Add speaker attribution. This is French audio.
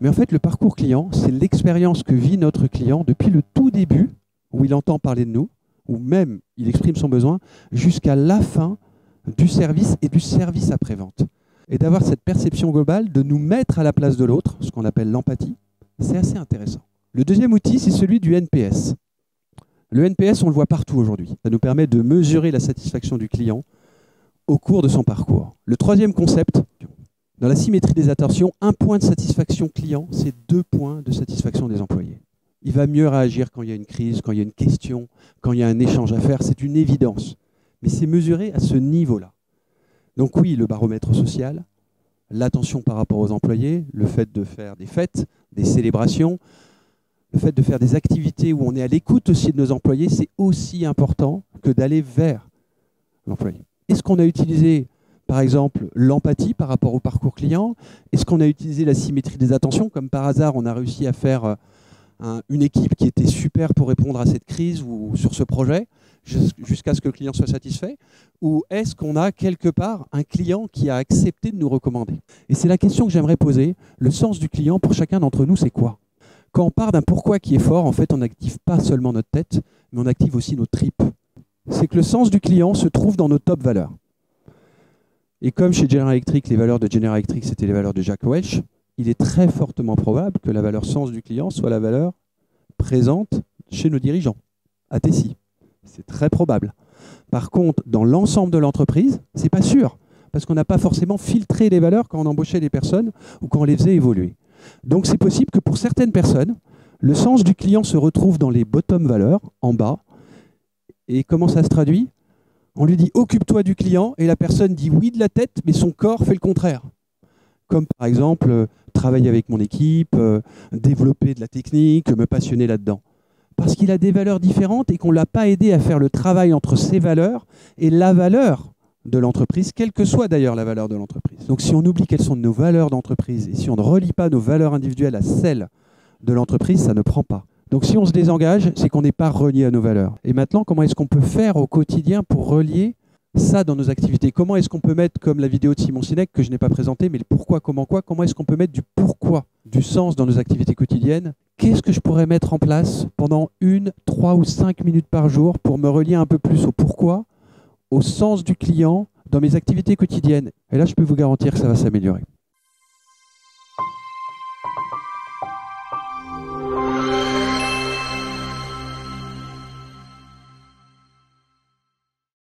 Speaker 1: Mais en fait, le parcours client, c'est l'expérience que vit notre client depuis le tout début, où il entend parler de nous, où même il exprime son besoin, jusqu'à la fin du service et du service après-vente. Et d'avoir cette perception globale, de nous mettre à la place de l'autre, ce qu'on appelle l'empathie, c'est assez intéressant. Le deuxième outil, c'est celui du NPS. Le NPS, on le voit partout aujourd'hui. Ça nous permet de mesurer la satisfaction du client au cours de son parcours. Le troisième concept, dans la symétrie des attentions, un point de satisfaction client, c'est 2 points de satisfaction des employés. Il va mieux réagir quand il y a une crise, quand il y a une question, quand il y a un échange à faire, c'est une évidence. Mais c'est mesuré à ce niveau-là. Donc oui, le baromètre social, l'attention par rapport aux employés, le fait de faire des fêtes, des célébrations, le fait de faire des activités où on est à l'écoute aussi de nos employés, c'est aussi important que d'aller vers l'employé. Est-ce qu'on a utilisé, par exemple, l'empathie par rapport au parcours client? Est-ce qu'on a utilisé la symétrie des attentions? Comme par hasard, on a réussi à faire une équipe qui était super pour répondre à cette crise ou sur ce projet, jusqu'à ce que le client soit satisfait? Ou est-ce qu'on a quelque part un client qui a accepté de nous recommander? Et c'est la question que j'aimerais poser. Le sens du client pour chacun d'entre nous, c'est quoi? Quand on part d'un pourquoi qui est fort, en fait, on n'active pas seulement notre tête, mais on active aussi nos tripes. C'est que le sens du client se trouve dans nos top valeurs. Et comme chez General Electric, les valeurs de General Electric, c'était les valeurs de Jack Welch, il est très fortement probable que la valeur sens du client soit la valeur présente chez nos dirigeants, à Tessie. C'est très probable. Par contre, dans l'ensemble de l'entreprise, c'est pas sûr, parce qu'on n'a pas forcément filtré les valeurs quand on embauchait les personnes ou quand on les faisait évoluer. Donc c'est possible que pour certaines personnes, le sens du client se retrouve dans les bottom valeurs, en bas. Et comment ça se traduit? On lui dit « occupe-toi du client » et la personne dit oui de la tête, mais son corps fait le contraire. Comme par exemple, travailler avec mon équipe, développer de la technique, me passionner là-dedans. Parce qu'il a des valeurs différentes et qu'on ne l'a pas aidé à faire le travail entre ses valeurs et la valeur de l'entreprise, quelle que soit d'ailleurs la valeur de l'entreprise. Donc si on oublie quelles sont nos valeurs d'entreprise et si on ne relie pas nos valeurs individuelles à celles de l'entreprise, ça ne prend pas. Donc si on se désengage, c'est qu'on n'est pas relié à nos valeurs. Et maintenant, comment est-ce qu'on peut faire au quotidien pour relier ça dans nos activités? Comment est-ce qu'on peut mettre, comme la vidéo de Simon Sinek que je n'ai pas présentée, mais le pourquoi, comment, quoi, comment est-ce qu'on peut mettre du pourquoi, du sens dans nos activités quotidiennes? Qu'est-ce que je pourrais mettre en place pendant 1, 3 ou 5 minutes par jour pour me relier un peu plus au pourquoi, au sens du client dans mes activités quotidiennes? Et là, je peux vous garantir que ça va s'améliorer.